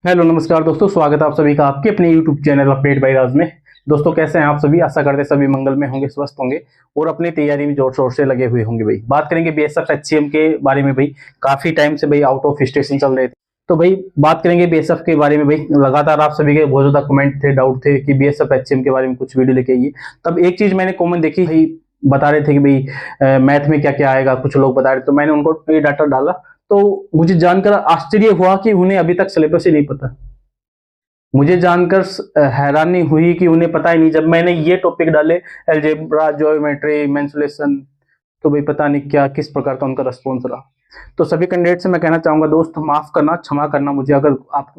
Hello नमस्कार दोस्तों, स्वागत है आप सभी का आपके अपने यूट्यूब चैनल अपडेट बाय राज में। दोस्तों कैसे हैं आप सभी? आशा करते हैं सभी मंगल में होंगे, स्वस्थ होंगे और अपनी तैयारी में जोर शोर से लगे हुए होंगे। भाई बात करेंगे बीएसएफ एचसीएम के बारे में। भाई काफी टाइम से भाई आउट ऑफ स्टेशन चल रहे थे, तो भाई बात करेंगे बीएसएफ के बारे में। भाई लगातार आप सभी के बहुत ज्यादा कमेंट थे, डाउट थे कि बीएसएफ एचसीएम के बारे में कुछ वीडियो लेके आइए। तब एक चीज मैंने कॉमन देखी, भाई बता रहे थे कि भाई मैथ में क्या क्या आएगा, कुछ लोग बता रहे, तो मैंने उनको ये डाटा डाला। तो मुझे जानकर आश्चर्य हुआ कि उन्हें अभी तक सिलेबस ही नहीं पता। मुझे जानकर हैरानी हुई कि उन्हें पता ही नहीं। जब मैंने ये टॉपिक डाले, अलजेब्रा, ज्योमेट्री, मेंसुरेशन, तो भाई पता नहीं क्या किस प्रकार का उनका रिस्पॉन्स रहा। तो सभी कैंडिडेट से मैं कहना चाहूंगा दोस्त, माफ करना, क्षमा करना मुझे अगर आप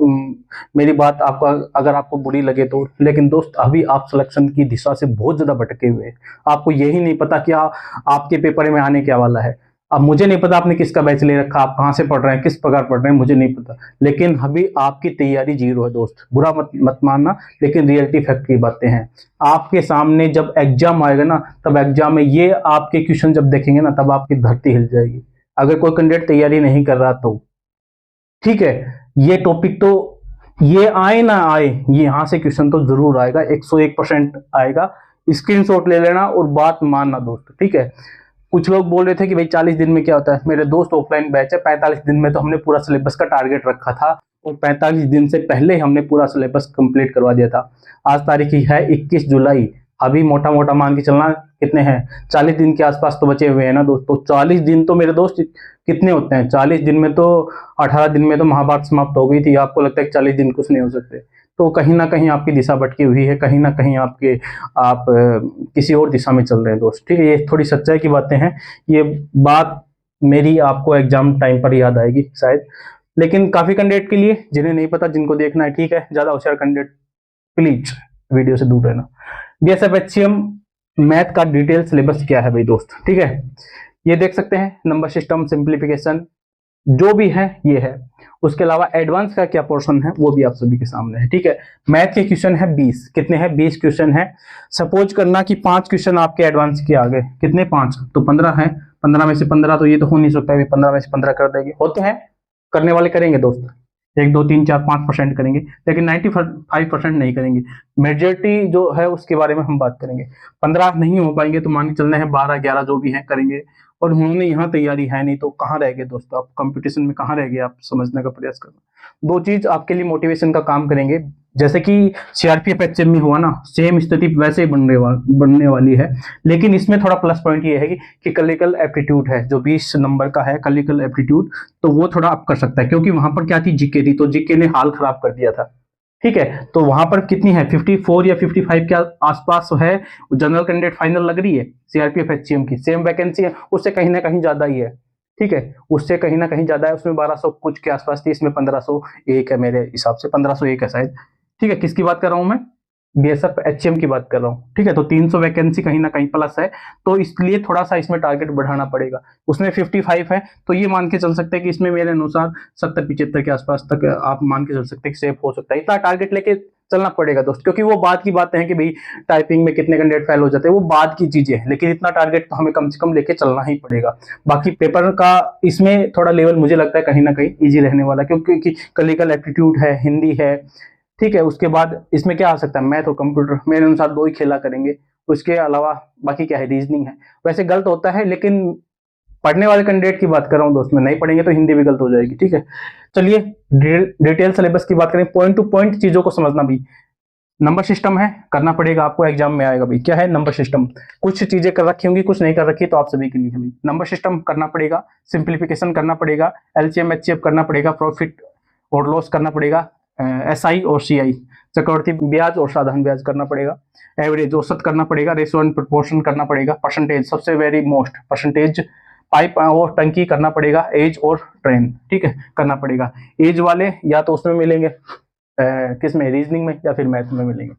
मेरी बात आपको अगर आपको बुरी लगे तो। लेकिन दोस्त अभी आप सिलेक्शन की दिशा से बहुत ज्यादा भटके हुए हैं। आपको यही नहीं पता कि आपके पेपर में आने क्या वाला है। अब मुझे नहीं पता आपने किसका बैच ले रखा, आप कहाँ से पढ़ रहे हैं, किस प्रकार पढ़ रहे हैं, मुझे नहीं पता। लेकिन अभी आपकी तैयारी जीरो है दोस्त, बुरा मत मानना, लेकिन रियलिटी फैक्ट की बातें हैं। आपके सामने जब एग्जाम आएगा ना, तब एग्जाम में ये आपके क्वेश्चन जब देखेंगे ना, तब आपकी धरती हिल जाएगी। अगर कोई कैंडिडेट तैयारी नहीं कर रहा तो ठीक है, ये टॉपिक तो ये आए ना आए, ये यहां से क्वेश्चन तो जरूर आएगा, 101% आएगा। स्क्रीनशॉट ले लेना और बात मानना दोस्त, ठीक है। कुछ लोग बोल रहे थे कि भाई 40 दिन में क्या होता है। मेरे दोस्त ऑफलाइन बैच है, 45 दिन में तो हमने पूरा सिलेबस का टारगेट रखा था और 45 दिन से पहले हमने पूरा सिलेबस कंप्लीट करवा दिया था। आज तारीख ही है 21 जुलाई। अभी मोटा मोटा मान के चलना कितने हैं, 40 दिन के आसपास तो बचे हुए हैं ना दोस्तों। 40 दिन तो मेरे दोस्त कितने होते हैं, 40 दिन में तो 18 दिन में तो महाभारत समाप्त हो गई थी। आपको लगता है कि 40 दिन कुछ नहीं हो सकते? तो कहीं ना कहीं आपकी दिशा भटकी हुई है, कहीं ना कहीं आप किसी और दिशा में चल रहे हैं दोस्त, ठीक है। ये थोड़ी सच्चाई की बातें हैं। ये बात मेरी आपको एग्जाम टाइम पर याद आएगी शायद, लेकिन काफी कैंडिडेट के लिए जिन्हें नहीं पता, जिनको देखना है, ठीक है, ज्यादा होशियार कैंडिडेट प्लीज वीडियो से दूर रहना। बीएसएफ एचसीएम मैथ का डिटेल सिलेबस क्या है भाई दोस्त, ठीक है। ये देख सकते हैं, नंबर सिस्टम, सिंप्लीफिकेशन, जो भी है ये है। उसके अलावा एडवांस का क्या पोर्शन है वो भी आप सभी के सामने है, ठीक है। मैथ के क्वेश्चन है 20, कितने हैं, 20 क्वेश्चन है। सपोज करना कि 5 क्वेश्चन आपके एडवांस के आ गए, कितने, 5 तो 15 है। 15 में से 15 तो ये तो हो नहीं सकता, 15 में से 15 कर देंगे, होते हैं, करने वाले करेंगे दोस्त। 1 2 3 4 5% करेंगे, लेकिन 95% नहीं करेंगे। मेजोरिटी जो है उसके बारे में हम बात करेंगे। 15 नहीं हो पाएंगे तो मान के चलने हैं 12 11 जो भी है करेंगे। और उन्होंने यहाँ तैयारी है नहीं तो कहाँ रह गए दोस्तों, आप कंपटीशन में कहाँ रह गए, आप समझने का प्रयास करना। दो चीज आपके लिए मोटिवेशन का काम करेंगे। जैसे कि सीआरपीएफ एचएम में हुआ ना, सेम स्थिति वैसे ही बनने वाली है। लेकिन इसमें थोड़ा प्लस पॉइंट ये है कि कलिकल एप्टीट्यूड है, जो 20 नंबर का है कलिकल एप्टीट्यूड, तो वो थोड़ा आप कर सकता है। क्योंकि वहां पर क्या थी, जीके थी, तो जीके ने हाल खराब कर दिया था, ठीक है। तो वहां पर कितनी है, 54 या 55 के आसपास है। जनरल कैंडिडेट फाइनल लग रही है सीआरपीएफ एचसीएम की, सेम वैकेंसी है, उससे कहीं ना कहीं ज्यादा ही है, ठीक है, उससे कहीं ना कहीं ज्यादा है। उसमें 1200 कुछ के आसपास थी, इसमें 1501 है, मेरे हिसाब से 1501 है शायद, ठीक है। किसकी बात कर रहा हूं मैं, बीएसएफ एचसीएम की बात कर रहा हूँ, ठीक है। तो 300 वैकेंसी कहीं ना कहीं प्लस है, तो इसलिए थोड़ा सा इसमें टारगेट बढ़ाना पड़ेगा। उसमें 55 है, तो ये मान के चल सकते हैं कि इसमें मेरे अनुसार 70-75 के आसपास तक आप मान के चल सकते हैं कि सेफ हो सकता है। इतना टारगेट लेके चलना पड़ेगा दोस्त, क्योंकि वो बात की बातें हैं कि भाई टाइपिंग में कितने कैंडिडेट फेल हो जाते हैं, वो बात की चीजें हैं। लेकिन इतना टारगेट तो हमें कम से कम लेके चलना ही पड़ेगा। बाकी पेपर का इसमें थोड़ा लेवल मुझे लगता है कहीं ना कहीं ईजी रहने वाला, क्योंकि क्लिनिकल एप्टीट्यूड है, हिंदी है, ठीक है। उसके बाद इसमें क्या आ सकता है, मैथ और कंप्यूटर, मेरे अनुसार 2 ही खेला करेंगे। उसके अलावा बाकी क्या है, रीजनिंग है। वैसे गलत होता है, लेकिन पढ़ने वाले कैंडिडेट की बात कर रहा हूँ दोस्त, में नहीं पढ़ेंगे तो हिंदी भी गलत हो जाएगी, ठीक है। चलिए डिटेल सिलेबस की बात करें, पॉइंट टू पॉइंट चीजों को समझना भी। नंबर सिस्टम है, करना पड़ेगा आपको, एग्जाम में आएगा भाई। क्या है नंबर सिस्टम, कुछ चीजें कर रखी होंगी, कुछ नहीं कर रखी, तो आप सभी के लिए है भाई। नंबर सिस्टम करना पड़ेगा, सिंप्लीफिकेशन करना पड़ेगा, एलसीएम एचसीएफ करना पड़ेगा, प्रॉफिट और लॉस करना पड़ेगा, एसआई और सीआई, चक्रवर्ती ब्याज और साधारण ब्याज करना पड़ेगा, एवरेज औसत करना पड़ेगा, रेशो एंड प्रोपोर्शन करना पड़ेगा, परसेंटेज सबसे वेरी मोस्ट, परसेंटेज, पाइप और टंकी करना पड़ेगा, एज और ट्रेन, ठीक है, करना पड़ेगा। एज वाले या तो उसमें मिलेंगे किसमें, रीजनिंग में या फिर मैथ में मिलेंगे,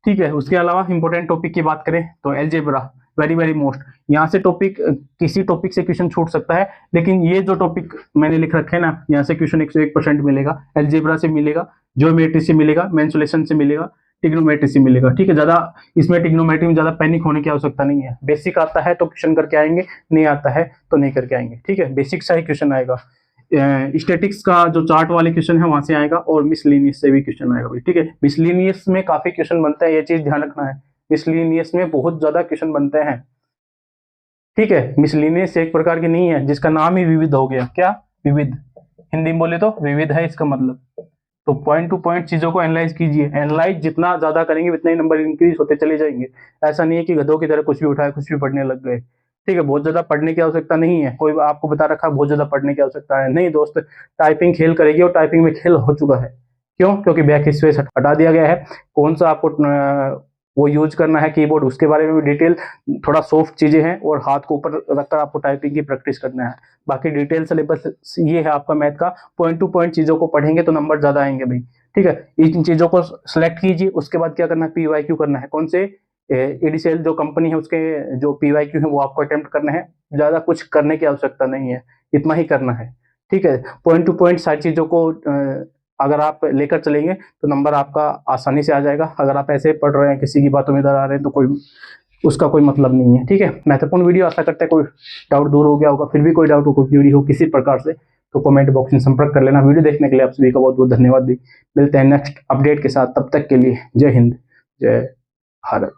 ठीक है। उसके अलावा इंपॉर्टेंट टॉपिक की बात करें तो एलजेब्रा, वेरी वेरी मोस्ट। यहाँ से टॉपिक, किसी टॉपिक से क्वेश्चन छूट सकता है, लेकिन ये जो टॉपिक मैंने लिख रखे हैं ना, यहाँ से क्वेश्चन 101% मिलेगा। एलजेब्रा से मिलेगा, ज्योमेट्री से मिलेगा, मेंसुरेशन से मिलेगा, टिग्नोमेट्री से मिलेगा, ठीक है। ज्यादा इसमें टिग्नोमेट्री में ज्यादा पैनिक होने की आवश्यकता नहीं है। बेसिक आता है तो क्वेश्चन करके आएंगे, नहीं आता है तो नहीं करके आएंगे, ठीक है। बेसिक सा ही क्वेश्चन आएगा। स्टैटिक्स का जो चार्ट वाले क्वेश्चन है वहां से आएगा, और मिसलिनियस से भी क्वेश्चन आएगा भाई, ठीक है। मिसलिनियस में काफी क्वेश्चन बनते हैं, ये चीज ध्यान रखना है, मिसलिनियस में बहुत ज्यादा क्वेश्चन बनते हैं, ठीक है। मिसलिनियस एक प्रकार की नहीं है जिसका नाम ही विविध हो गया, क्या विविध, हिंदी में बोले तो विविध है इसका मतलब। तो पॉइंट टू पॉइंट चीजों को एनालाइज कीजिए, एनालाइज जितना ज्यादा करेंगे उतने ही नंबर इंक्रीज होते चले जाएंगे। ऐसा नहीं है कि गधों की तरह कुछ भी उठाए कुछ भी पढ़ने लग गए, ठीक है। बहुत ज्यादा पढ़ने की आवश्यकता नहीं है, कोई आपको बता रखा बहुत ज्यादा पढ़ने की आवश्यकता है, नहीं दोस्त। टाइपिंग खेल करेगी और टाइपिंग में खेल हो चुका है, क्यों, क्योंकि बैक स्पेस हटा दिया गया है। कौन सा आपको वो यूज करना है कीबोर्ड, उसके बारे में भी डिटेल, थोड़ा सॉफ्ट चीजें हैं, और हाथ को ऊपर रखकर आपको टाइपिंग की प्रैक्टिस करना है। बाकी डिटेल सिलेबस ये है आपका मैथ का, पॉइंट टू पॉइंट चीजों को पढ़ेंगे तो नंबर ज्यादा आएंगे भाई, ठीक है। इन चीजों को सिलेक्ट कीजिए, उसके बाद क्या करना है, PYQ करना है। कौन से, एडीसीएल जो कंपनी है उसके जो PYQ है वो आपको अटेम्प्ट करना है, ज्यादा कुछ करने की आवश्यकता नहीं है, इतना ही करना है, ठीक है। पॉइंट टू पॉइंट सारी चीजों को अगर आप लेकर चलेंगे तो नंबर आपका आसानी से आ जाएगा। अगर आप ऐसे पढ़ रहे हैं, किसी की बातों में इधर आ रहे हैं, तो कोई उसका कोई मतलब नहीं है, ठीक है। महत्वपूर्ण वीडियो, आशा करते हैं कोई डाउट दूर हो गया होगा। फिर भी कोई डाउट हो, कोई क्वेरी हो किसी प्रकार से, तो कमेंट बॉक्स में संपर्क कर लेना। वीडियो देखने के लिए आप सभी का बहुत बहुत धन्यवाद भी। मिलते हैं नेक्स्ट अपडेट के साथ, तब तक के लिए जय हिंद, जय भारत।